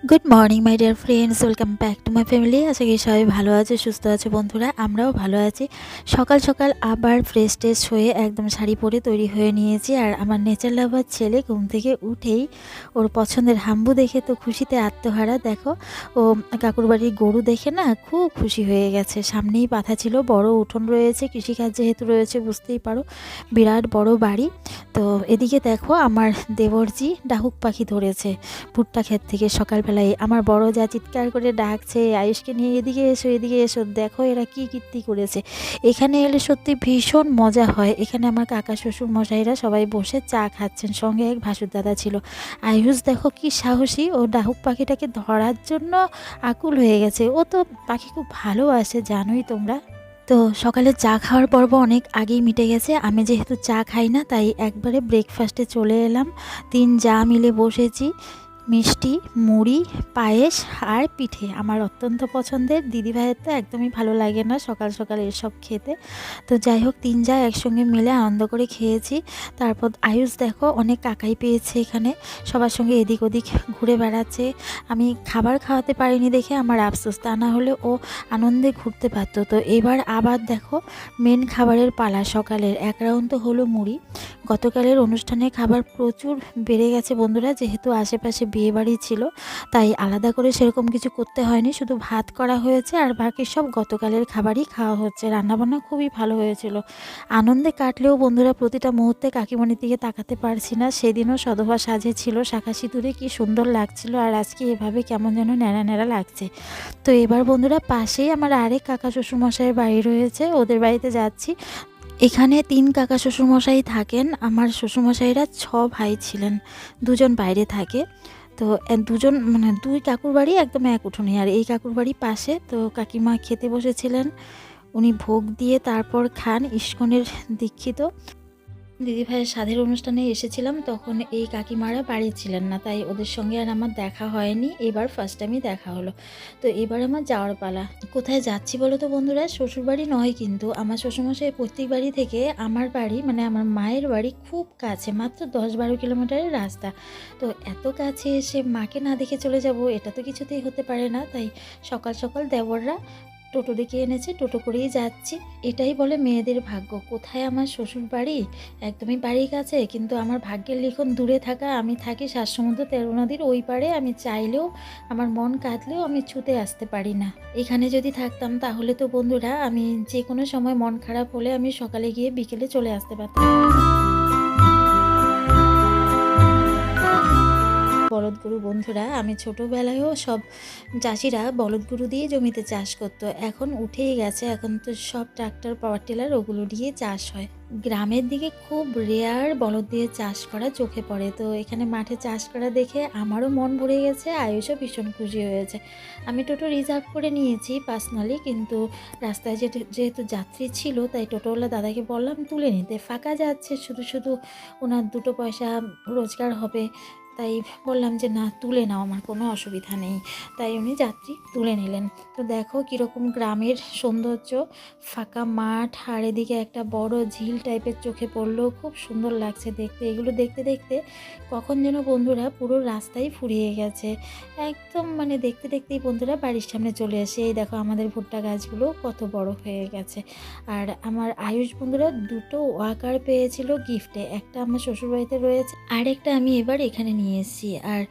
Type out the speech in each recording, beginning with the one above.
Good morning my dear friends, welcome back to my family. আশা করি সবাই ভালো আছে, সুস্থ আছে। বন্ধুরা, আমরাও ভালো আছি। সকাল সকাল আবার ফ্রেশ ট্রেশ হয়ে একদম শাড়ি পরে তৈরি হয়ে নিয়েছি। আর আমার নেচার লাভার ছেলে ঘুম থেকে উঠেই ওর পছন্দের হাম্বু দেখে তো খুশিতে আত্মহারা। দেখো, ও কাকুর বাড়ির গরু দেখে না খুব খুশি হয়ে গেছে। সামনেই পাথা ছিল, বড় উঠোন রয়েছে, কৃষিকাজ যেহেতু রয়েছে বুঝতেই পারো, বিরাট বড় বাড়ি। তো এদিকে দেখো, আমার দেবরজি ডাহুক পাখি ধরেছে ভুট্টা ক্ষেত থেকে। সকালবেলায় আমার বড় যা চিৎকার করে ডাকছে, আয়ুষকে নিয়ে এদিকে এসো, এদিকে এসো, দেখো এরা কি কীর্তি করেছে। এখানে এলে সত্যি ভীষণ মজা হয়। এখানে আমার কাকা শ্বশুর মশাইরা সবাই বসে চা খাচ্ছেন, সঙ্গে এক ভাসুর দাদা ছিল। আয়ুষ দেখো কি সাহসী, ও ডাহুক পাখিটাকে ধরার জন্য আকুল হয়ে গেছে। ও তো পাখি খুব ভালোবাসে, জানোই তোমরা। তো সকালে চা খাওয়ার পর্ব অনেক আগেই মিটে গেছে। আমি যেহেতু চা খাই না, তাই একবারে ব্রেকফাস্টে চলে এলাম। তিন যা মিলে বসেছি। মিষ্টি, মুড়ি, পায়েস আর পিঠে আমার অত্যন্ত পছন্দের। দিদিভাইয়ের তো একদমই ভালো লাগে না সকাল সকাল এসব খেতে। তো যাই হোক, তিন যা একসঙ্গে মিলে আনন্দ করে খেয়েছি। তারপর আয়ুষ দেখো অনেক কাকাই পেয়েছে এখানে, সবার সঙ্গে এদিক ওদিক ঘুরে বেড়াচ্ছে। আমি খাবার খাওয়াতে পারিনি দেখে আমার আফসোস, তা না হলে ও আনন্দে ঘুরতে পারতো। তো এবার আবার দেখো মেন খাবারের পালা। সকালের এক রাউন্ড তো হলো মুড়ি। গতকালের অনুষ্ঠানে খাবার প্রচুর বেড়ে গেছে বন্ধুরা, যেহেতু আশেপাশে বিয়েবাড়ি ছিল, তাই আলাদা করে সেরকম কিছু করতে হয়নি, শুধু ভাত করা হয়েছে আর বাকি সব গতকালের খাবারই খাওয়া হচ্ছে। রান্নাবান্না খুবই ভালো হয়েছিল। আনন্দে কাটলেও বন্ধুরা প্রতিটা মুহূর্তে কাকিমণির দিকে তাকাতে পারছি না। সেদিনও সধবা সাজে ছিল, শাঁখা সিঁদুরে কি সুন্দর লাগছিল, আর আজকে এভাবে কেমন যেন ন্যাড়া ন্যাড়া লাগছে। তো এবার বন্ধুরা পাশেই আমার আরেক কাকা শ্বশুরমশাইয়ের বাড়ি রয়েছে, ওদের বাড়িতে যাচ্ছি। এখানে তিন কাকা শ্বশুরমশাই থাকেন। আমার শ্বশুরমশাইরা ভাই ছিলেন, দুজন বাইরে থাকে। তো দুজন মানে দুই কাকুর বাড়ি একদম এক উঠোনে, আর এই কাকুর বাড়ি পাশে। তো কাকিমা খেতে বসেছিলেন, উনি ভোগ দিয়ে তারপর খান। ইস্কনের দীক্ষিত। দিদিভাইয়ের সাধের অনুষ্ঠানে এসেছিলাম, তখন এই কাকিমারা বাড়ি ছিলেন না, তাই ওদের সঙ্গে আর আমার দেখা হয়নি। এবার ফার্স্ট টাইমই দেখা হলো। তো এবার আমার যাওয়ার পালা। কোথায় যাচ্ছি বলো তো বন্ধুরা? শ্বশুরবাড়ি নয়, কিন্তু আমার শ্বশুরমশাই প্রত্যেক বাড়ি থেকে আমার বাড়ি মানে আমার মায়ের বাড়ি খুব কাছে, মাত্র 10-12 কিলোমিটারের রাস্তা। তো এত কাছে এসে মাকে না দেখে চলে যাব, এটা তো কিছুতেই হতে পারে না। তাই সকাল সকাল দেবররা টোটো ডেকে এনেছে, টোটো করেই যাচ্ছি। এটাই বলে মেয়েদের ভাগ্য। কোথায় আমার শ্বশুর বাড়ি? একদমই বাড়ির কাছে, কিন্তু আমার ভাগ্যের লিখন দূরে থাকা। আমি থাকি 7 সমুদ্র 13 নদীর ওই পারে। আমি চাইলেও, আমার মন কাঁদলেও আমি ছুটে আসতে পারি না। এখানে যদি থাকতাম তাহলে তো বন্ধুরা আমি যে কোনো সময় মন খারাপ হলে আমি সকালে গিয়ে বিকেলে চলে আসতে পারতাম। বলদ গরু বন্ধুরা, আমি ছোটোবেলায়ও সব চাষিরা বলদ গরু দিয়ে জমিতে চাষ করতো। এখন উঠেই গেছে, এখন তো সব ট্রাক্টর, পাওয়ার টিলার ওগুলো দিয়ে চাষ হয়। গ্রামের দিকে খুব রেয়ার বলদ দিয়ে চাষ করা চোখে পড়ে। তো এখানে মাঠে চাষ করা দেখে আমারও মন ভরে গেছে, আয়ুষও ভীষণ খুশি হয়েছে। আমি টোটো রিজার্ভ করে নিয়েছি পার্সোনালি, কিন্তু রাস্তায় যেহেতু যাত্রী ছিল, তাই টোটোওয়ালা দাদাকে বললাম তুলে নিতে। ফাঁকা যাচ্ছে, শুধু শুধু ওনার দুটো পয়সা রোজগার হবে, তাই বললাম যে না, তুলে নাও, আমার কোনো অসুবিধা নেই। তাই উনি যাত্রী তুলে নিলেন। তো দেখো কীরকম গ্রামের সৌন্দর্য, ফাঁকা মাঠ, আর এদিকে একটা বড় ঝিল টাইপের চোখে পড়লো, খুব সুন্দর লাগছে দেখতে। এগুলো দেখতে দেখতে কখন যেন বন্ধুরা পুরো রাস্তায় ফুরিয়ে গেছে। একদম মানে দেখতে দেখতেই বন্ধুরা বাড়ির সামনে চলে আসে। এই দেখো আমাদের ভুট্টা গাছগুলো কত বড় হয়ে গেছে। আর আমার আয়ুষ বন্ধুরা দুটো ওয়াকার পেয়েছিল গিফটে, একটা আমার শ্বশুরবাড়িতে রয়েছে, আর একটা আমি এবার এখানে নিয়ে এসেছি। আর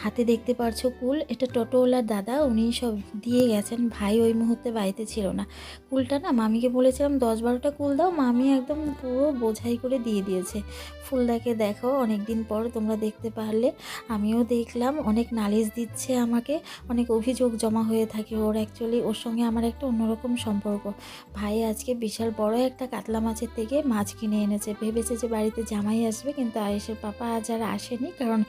হাতে দেখতে পারছো কুল, এটা টোটোওয়ালার দাদা, উনি সব দিয়ে গেছেন। ভাই ওই মুহূর্তে বাড়িতে ছিল না। কুলটা না মামিকে বলেছিলাম 10-12টা কুল দাও, মামি একদম পুরো বোঝাই করে দিয়ে দিয়েছে। ফুলদাকে দেখো অনেক দিন পর তোমরা দেখতে পারলে, আমিও দেখলাম। অনেক নালিশ দিচ্ছে আমাকে, অনেক অভিযোগ জমা হয়ে থাকে ওর। অ্যাকচুয়ালি ওর সঙ্গে আমার একটা অন্যরকম সম্পর্ক। ভাই আজকে বিশাল বড় একটা কাতলা মাছের থেকে মাছ কিনে এনেছে, ভেবেছে যে বাড়িতে জামাই আসবে, কিন্তু আয়েশের পাপা আজ আর আসেনি, কারণ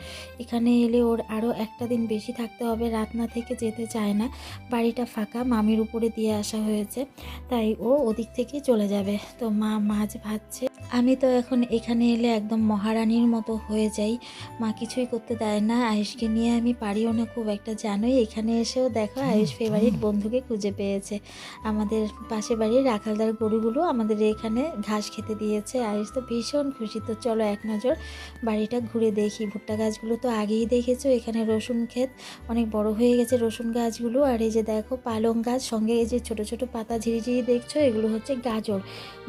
এখানে এলে ওর আরও একটা দিন বেশি থাকতে হবে, রাত না থেকে যেতে চায় না। বাড়িটা ফাঁকা, মামির উপরে দিয়ে আসা হয়েছে, তাই ও ওদিক থেকেই চলে যাবে। তো মা মাছ ভাজছে, আমি তো এখন এখানে এলে একদম মহারানীর মতো হয়ে যাই। মা কিছুই করতে দেয় না। আয়ুষকে নিয়ে আমি পারিও না খুব একটা, জানোই। এখানে এসেও দেখো আয়ুষ ফেভারিট বন্ধুকে খুঁজে পেয়েছে। আমাদের পাশের বাড়ির রাখালদার গরুগুলো আমাদের এখানে ঘাস খেতে দিয়েছে। আয়ুষ তো ভীষণ খুশি। তো চলো এক নজর বাড়িটা ঘুরে দেখি। ভুট্টা গাছগুলো তো আগেই দেখেছো। এখানে রসুন ক্ষেত, অনেক বড় হয়ে গেছে রসুন গাছগুলো। আর এই যে দেখো পালং গাছ, সঙ্গে এই যে ছোট ছোট পাতা ঝিরিঝিরি দেখছো, এগুলো হচ্ছে গাজর।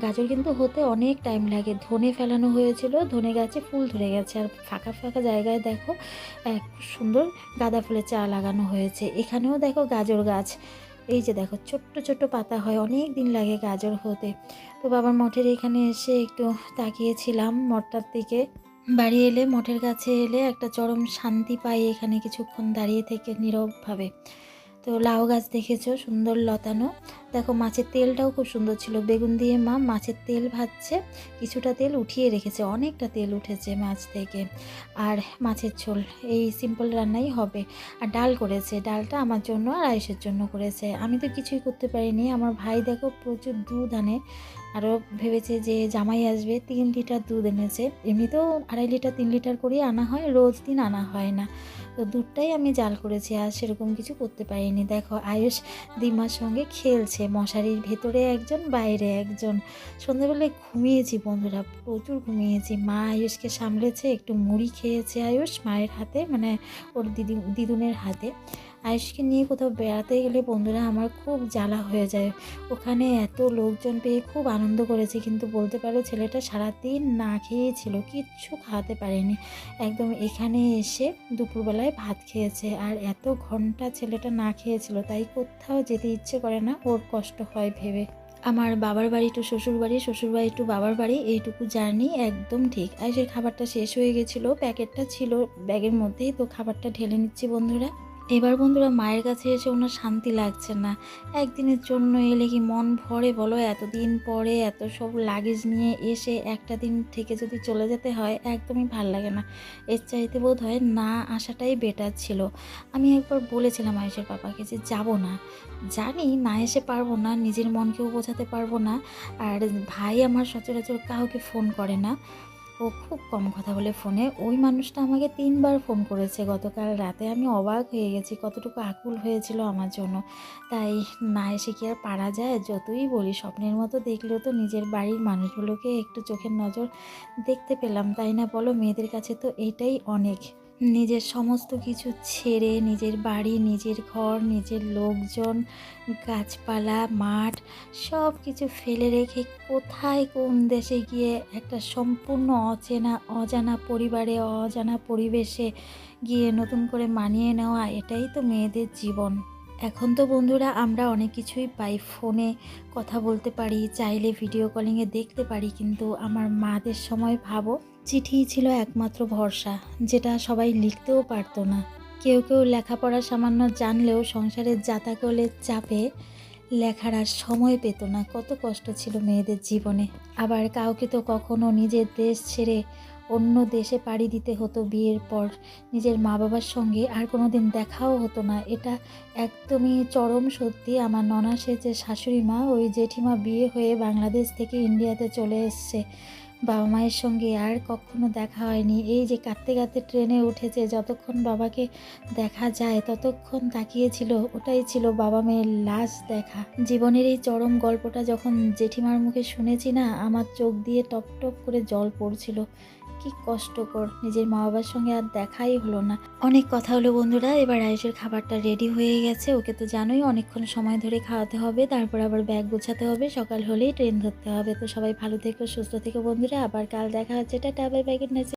গাজর কিন্তু হতে অনেক টাইম লাগে। ধনে ফেলানো হয়েছিল, ধনে গাছে ফুল ধরে গেছে। আর ফাঁকা ফাঁকা জায়গায় দেখো এক সুন্দর গাঁদা ফুলের চারা লাগানো হয়েছে। এখানেও দেখো গাজর গাছ, এই যে দেখো ছোট্ট ছোট্ট পাতা হয়, অনেক দিন লাগে গাজর হতে। তো বাবার মঠের এখানে এসে একটু তাকিয়েছিলাম মঠটার দিকে। বাড়ি এলে, মঠের কাছে এলে একটা চরম শান্তি পাই এখানে কিছুক্ষণ দাঁড়িয়ে থেকে নীরবভাবে। তো লাউ গাছ দেখেছো সুন্দর লতানো। দেখো মাছের তেলটাও খুব সুন্দর ছিল। বেগুন দিয়ে মা মাছের তেল ভাজছে, কিছুটা তেল উঠিয়ে রেখেছে, অনেকটা তেল উঠেছে মাছ থেকে। আর মাছের ঝোল, এই সিম্পল রান্নাই হবে। আর ডাল করেছে, ডালটা আমার জন্য আর আয়ুষের জন্য করেছে। আমি তো কিছুই করতে পারিনি। আমার ভাই দেখো প্রচুর দুধ আনে, আরও ভেবেছে যে জামাই আসবে, 3 লিটার দুধ এনেছে। এমনিতেও 2.5 লিটার 3 লিটার করেই আনা হয়, রোজ দিন আনা হয় না। তো দুধটাই আমি জাল করেছি, আর সেরকম কিছু করতে পারিনি। দেখো আয়ুষ দিমার সঙ্গে খেলছে, মশারির ভেতরে একজন বাইরে একজন। সন্ধ্যাবেলায় ঘুমিয়েছি বন্ধুরা, প্রচুর ঘুমিয়েছি। মা আয়ুষকে সামলেছে, একটু মুড়ি খেয়েছে আয়ুষ মায়ের হাতে, মানে ওর দিদুনের হাতে। আয়ুষকে নিয়ে কোথাও বেড়াতে গেলে বন্ধুরা আমার খুব জ্বালা হয়ে যায়। ওখানে এত লোকজন পেয়ে খুব আনন্দ করেছি, কিন্তু বলতে পারো ছেলেটা সারাদিন না খেয়েই ছিল, কিচ্ছু খাওয়াতে পারেনি। একদম এখানে এসে দুপুরবেলায় ভাত খেয়েছে। আর এত ঘন্টা ছেলেটা না খেয়েছিল, তাই কোথাও যেতে ইচ্ছে করে না, ওর কষ্ট হয় ভেবে। আমার বাবার বাড়ি টু শ্বশুরবাড়ি, শ্বশুরবাড়ি টু বাবার বাড়ি, এইটুকু জার্নি একদম ঠিক। আয়ুষের খাবারটা শেষ হয়ে গেছিলো, প্যাকেটটা ছিল ব্যাগের মধ্যেই, তো খাবারটা ঢেলে নিচ্ছি বন্ধুরা। এবার বন্ধুরা মায়ের কাছে এসে ওনার শান্তি লাগছে না। একদিনের জন্য এলে কি মন ভরে বলো? এতদিন পরে এত সব লাগেজ নিয়ে এসে একটা দিন থেকে যদি চলে যেতে হয়, একদমই ভাল লাগে না। এর চাইতে বোধ হয় না আসাটাই বেটার ছিল। আমি একবার বলেছিলাম আয়েশের পাপাকে যে যাব না, জানি না এসে পারবো না, নিজের মনকেও বোঝাতে পারবো না। আর ভাই আমার সচরাচর কাউকে ফোন করে না, ও খুব কম কথা বলে ফোনে। ওই মানুষটা আমাকে 3বার ফোন করেছে গতকাল রাতে। আমি অবাক হয়ে গেছি, কতটুকু আকুল হয়েছিল আমার জন্য। তাই না এসে কি আর পারা যায়? যতই বলি স্বপ্নের মতো দেখলেও তো নিজের বাড়ির মানুষগুলোকে একটু চোখের নজর দেখতে পেলাম, তাই না বলো? মেয়েদের কাছে তো এটাই অনেক। নিজের সমস্ত কিছু ছেড়ে, নিজের বাড়ি, নিজের ঘর, নিজের লোকজন, গাছপালা, মাঠ, সব কিছু ফেলে রেখে কোথায় কোন দেশে গিয়ে একটা সম্পূর্ণ অজানা পরিবারে, অজানা পরিবেশে গিয়ে নতুন করে মানিয়ে নেওয়া, এটাই তো মেয়েদের জীবন। এখন তো বন্ধুরা আমরা অনেক কিছুই পাই, ফোনে কথা বলতে পারি, চাইলে ভিডিও কলিংয়ে দেখতে পারি, কিন্তু আমার মাদের সময় ভাবো, চিঠিই ছিল একমাত্র ভরসা, যেটা সবাই লিখতেও পারতো না। কেউ কেউ লেখাপড়া সামান্য জানলেও সংসারের জাতাকলের চাপে লেখার আর সময় পেত না। কত কষ্ট ছিল মেয়েদের জীবনে। আবার কাউকে তো কখনো নিজের দেশ ছেড়ে অন্য দেশে পাড়ি দিতে হতো বিয়ের পর, নিজের মা বাবার সঙ্গে আর কোনো দিন দেখাও হতো না। এটা একদমই চরম সত্যি। আমার ননাসের যে শাশুড়ি মা, ওই জেঠিমা বিয়ে হয়ে বাংলাদেশ থেকে ইন্ডিয়াতে চলে এসছে, বাবা মায়ের সঙ্গে আর কখনো দেখা হয়নি। এই যে কাঁদতে কাঁদতে ট্রেনে উঠেছে, যতক্ষণ বাবাকে দেখা যায় ততক্ষণ তাকিয়েছিল, ওটাই ছিল বাবা মেয়ের লাস্ট দেখা। জীবনের এই চরম গল্পটা যখন জেঠিমার মুখে শুনেছি না, আমার চোখ দিয়ে টপ টপ করে জল পড়ছিল। কি কষ্টকর, নিজের মা বাবার সঙ্গে আর দেখাই হলো না। অনেক কথা হলো বন্ধুরা, এবার আয়েশের খাবারটা রেডি হয়ে গেছে। ওকে তো জানোই অনেকক্ষণ সময় ধরে খাওয়াতে হবে, তারপর আবার ব্যাগ গোছাতে হবে, সকাল হলেই ট্রেন ধরতে হবে। তো সবাই ভালো থেকো, সুস্থ থেকো বন্ধুরা, আবার কাল দেখা হচ্ছে। Tata, bye bye, good night.